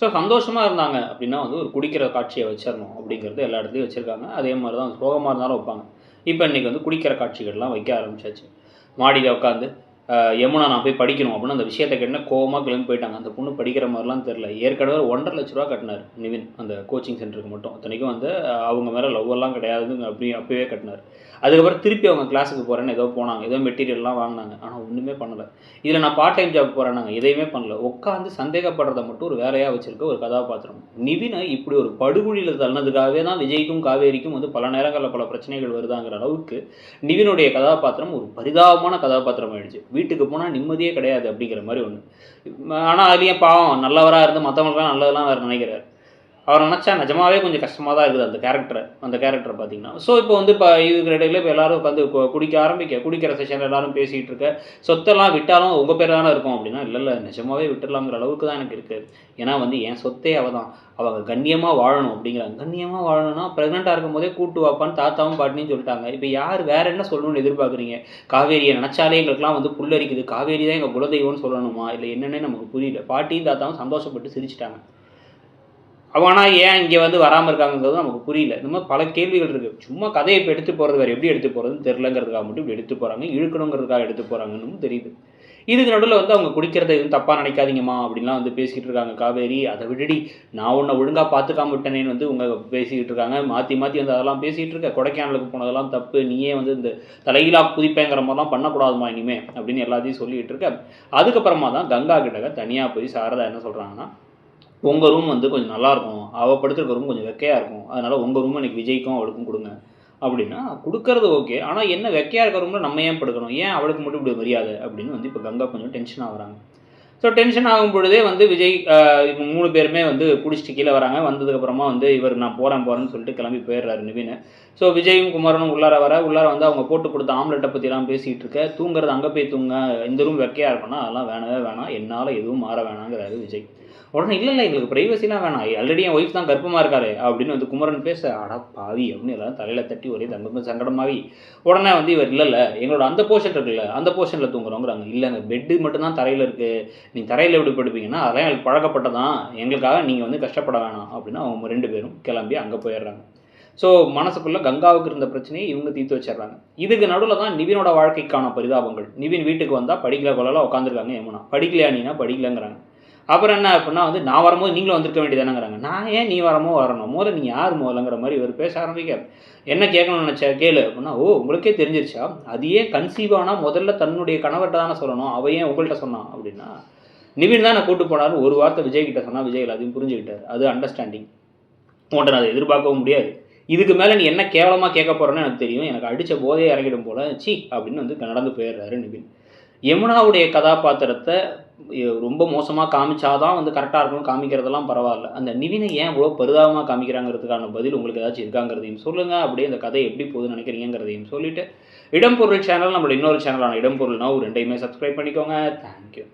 So சந்தோஷமாக இருந்தாங்க அப்படின்னா வந்து ஒரு குடிக்கிற காட்சியை வச்சிடணும் அப்படிங்கிறது எல்லா இடத்துலையும் வச்சுருக்காங்க. அதே மாதிரி தான் சோகமாக இருந்தாலும் வைப்பாங்க. இப்போ இன்றைக்கி வந்து குடிக்கிற காட்சிகள்லாம் வைக்க ஆரம்பிச்சாச்சு. மாடியில் உட்காந்து யமுனா நான் போய் படிக்கணும் அப்படின்னு அந்த விஷயத்தை கேட்டுனா கோவமாக கிளம்பி போயிட்டாங்க. அந்த பொண்ணு படிக்கிற மாதிரிலாம் தெரில. ஏற்கனவே ₹1,50,000 கட்டினார் நிவின் அந்த கோச்சிங் சென்டருக்கு மட்டும். இத்தனைக்கும் வந்து அவங்க மேலே லவ்வெல்லாம் கிடையாதுன்னு அப்பயே கட்டினார். அதுக்கப்புறம் திருப்பி அவங்க கிளாஸுக்கு போகிறேன்னு ஏதோ போனாங்க. ஏதோ மெட்டீரியல்லாம் வாங்கினாங்க. ஆனால் ஒன்றுமே பண்ணலை. இதில் நான் பார்ட் டைம் ஜாப் போகிறேன்னாங்க. எதையுமே பண்ணல. உட்காந்து சந்தேகப்படுறத மட்டும் ஒரு வேலையாக வச்சுருக்க ஒரு கதாபாத்திரம். நிவினை இப்படி ஒரு படுகுழியில் தள்ளனதுக்காகவே தான் விஜய்க்கும் காவேரிக்கும் வந்து பல நேரங்களில் பல பிரச்சனைகள் வருதாங்கிற அளவுக்கு நிவினுடைய கதாபாத்திரம் ஒரு பரிதாபமான கதாபாத்திரம் ஆயிடுச்சு. வீட்டுக்கு போனால் நிம்மதியே கிடையாது அப்படிங்கிற மாதிரி ஒன்று. ஆனால் அதுலேயும் பாவம் நல்லவராக இருந்து மற்றவங்களுக்குலாம் நல்லதெல்லாம் வேறு நினைக்கிறார். அவர் நினச்சா நிஜமாவே கொஞ்சம் கஷ்டமாக தான் இருக்குது அந்த கேரக்டரை பார்த்தீங்கன்னா. ஸோ இப்போ வந்து இப்போ இதுக்கு இடையில இப்போ எல்லோரும் உட்காந்து குடிக்கிற செஷனில் எல்லோரும் பேசிகிட்டு இருக்க, சொத்தெல்லாம் விட்டாலும் உங்கள் பேர் தானே இருக்கும் அப்படின்னா, இல்லை நிஜமாவே விட்டுடலாங்கிற அளவுக்கு தான் எனக்கு இருக்குது. ஏன்னா வந்து என் சொத்தே அவள் தான், அவங்க கண்ணியமாக வாழணும் அப்படிங்கிறாங்க. கண்ணியமாக வாழணும்னா ப்ரெக்னெண்ட்டாக இருக்கும் போதே கூட்டு வாப்பான்னு தாத்தாவும் பாட்டினையும் சொல்லிட்டாங்க. இப்போ யார் வேறு என்ன சொல்லணும்னு எதிர்பார்க்குறீங்க? காவேரியை நினச்சாலே எங்களுக்குலாம் வந்து புல்லரிக்குது, காவேரி தான் எங்கள் குலதெய்வம்னு சொல்லணுமா? இல்லை என்னென்னே நமக்கு புரியல. பாட்டியும் தாத்தாவும் சந்தோஷப்பட்டு சிரிச்சிட்டாங்க. ஆனால் ஏன் இங்கே வந்து வராமல் இருக்காங்கிறது நமக்கு புரியல. இந்த மாதிரி பல கேள்விகள் இருக்குது. சும்மா கதையை இப்போ எடுத்து போகிறது வேறு, எப்படி எடுத்து போகிறதுன்னு தெரிலங்கிறதுக்காக மட்டும் இப்படி எடுத்து போகிறாங்க. இழுக்கணுங்கிறதுக்காக எடுத்து போகிறாங்கன்னு தெரியுது. இதுக்கு நடுவில் வந்து அவங்க குடிக்கிறத எதுவும் தப்பாக நினைக்காதீங்கம்மா அப்படின்லாம் வந்து பேசிக்கிட்டு இருக்காங்க காவேரி. அதை விடுடி, நான் உன்னை ஒழுங்காக பார்த்துக்காம விட்டனேன்னு வந்து உங்கள் பேசிக்கிட்டு இருக்காங்க. மாற்றி வந்து அதெல்லாம் பேசிகிட்டு இருக்க. கொடைக்கானலுக்கு போனதெல்லாம் தப்பு, நீயே வந்து இந்த தலையிலா குதிப்பேங்கிற மாதிரிலாம் பண்ணக்கூடாதுமா இனிமே அப்படின்னு எல்லாத்தையும் சொல்லிகிட்டு இருக்க. அதுக்கப்புறமா தான் கங்கா கிட்ட தனியாக போய் சாரதா என்ன சொல்கிறாங்கன்னா, உங்கள் ரூம் வந்து கொஞ்சம் நல்லாயிருக்கும், அவள் படுத்துருக்க ரூம் கொஞ்சம் வெக்கையாக இருக்கும், அதனால் உங்கள் ரூம் எனக்கு விஜய்க்கும் அவளுக்கும் கொடுங்க அப்படின்னா, கொடுக்கறது ஓகே. ஆனால் என்ன வெக்கையாக இருக்கிற ரூமில் நம்ம ஏன் படுக்கணும், ஏன் அவளுக்கு மட்டும் இப்படி மரியாதை அப்படின்னு வந்து இப்போ கங்கா கொஞ்சம் டென்ஷன் ஆகுறாங்க. ஸோ டென்ஷன் ஆகும் பொழுதே வந்து விஜய் இவங்க 3 பேருமே வந்து குடிச்சிட்டு கீழே வராங்க. வந்ததுக்கப்புறமா வந்து இவர் நான் போகிறேன்னு சொல்லிட்டு கிளம்பி போயிடுறாரு நிவின். ஸோ விஜயும் குமரனும் உள்ளார வந்து அவங்க போட்டு கொடுத்த ஆம்லெட்டை பற்றிலாம் பேசிகிட்டு இருக்க. தூங்குறது அங்கே போய் தூங்க, இந்த ரூம் வெக்கையாக இருக்குன்னா அதெல்லாம் வேணவே வேணாம், என்னால் எதுவும் மாற வேணாங்கிறாரு விஜய். உடனே இல்லை எங்களுக்கு ப்ரைவசிலாம் வேணாம், ஆல்ரெடி என் ஒய்ஃப் தான் கர்ப்பமாக இருக்காரு அப்படின்னு வந்து குமரன் பேச, அடா பாவி அப்படின்னு எல்லாரும் தலையில் தட்டி ஒரே சங்கடமாகி உடனே வந்து இவர் இல்லை எங்களோட அந்த போர்ஷன் இருக்குல்ல அந்த போர்ஷனில் தூங்குறோங்கிறாங்க. இல்லைங்க பெட்டு மட்டும்தான் தரையில் இருக்குது, நீங்கள் தரையில் எப்படி படுப்பீங்கன்னா அதெல்லாம் எங்களுக்கு பழக்கப்பட்டதான், எங்களுக்காக நீங்கள் வந்து கஷ்டப்பட வேணாம் அப்படின்னு அவங்க 2 பேரும் கிளம்பி அங்கே போயிடுறாங்க. ஸோ மனசுக்குள்ளே கங்காவுக்கு இருந்த பிரச்சனையை இவங்க தீர்த்து வச்சிடுறாங்க. இதுக்கு நடுவில் தான் நிவினோட வாழ்க்கைக்கான பரிதாபங்கள். நிவின் வீட்டுக்கு வந்தால் படிக்கல கொள்ளலாம் உட்காந்துருக்காங்க யமுனா. படிக்கலையா நீனா படிக்கலங்கிறாங்க. அப்புறம் என்ன அப்படின்னா வந்து நான் வரும்போது நீங்களும் வந்திருக்க வேண்டியதானங்கிறாங்க. நான் ஏன் நீ வரணும் முதல்ல நீ யார் முதல்லங்கிற மாதிரி இவர் பேச ஆரம்பிக்க. என்ன கேட்கணும்னு நினச்சா கேளு அப்படின்னா, ஓ உங்களுக்கே தெரிஞ்சிருச்சா, அது ஏன் கன்சீவ் ஆனால் முதல்ல தன்னுடைய கணவர்கிட்ட தானே சொல்லணும், அவள் ஏன் உங்கள்கிட்ட சொன்னான் அப்படின்னா, நிவின் தான் நான் கூட்டு போனார் ஒரு வார்த்தை விஜய் கிட்ட சொன்னால் விஜய் எல்லாத்தையும் புரிஞ்சுக்கிட்டார். அது அண்டர்ஸ்டாண்டிங். உன்ட்ட நான் அதை எதிர்பார்க்கவும் முடியாது. இதுக்கு மேலே நீ என்ன கேவலமாக கேட்க போகிறேன்னு எனக்கு தெரியும், எனக்கு அடித்த போதையே இறங்கிடும் போல சி அப்படின்னு வந்து நடந்து போயிடுறாரு நிவின். யமுனாவுடைய கதாபாத்திரத்தை ரொம்ப மோசமாக காமிச்சாதான் வந்து கரெக்டாக இருக்கணும், காமிக்கிறதெல்லாம் பரவாயில்ல. அந்த நிவினை ஏன் இவ்வளோ பரிதாபமாக காமிக்கிறாங்கிறதுக்கான பதில் உங்களுக்கு ஏதாச்சும் இருக்காங்கிறதையும் சொல்லுங்கள். அப்படியே இந்த கதை எப்படி போகுதுன்னு நினைக்கிறீங்கிறதையும் சொல்லிவிட்டு, இடம்பொருள் சேனல் நம்மளோட இன்னொரு சேனலான இடம்பொருள் நான் 2யுமே சப்ஸ்கிரைப் பண்ணிக்கோங்க. தேங்க்யூ.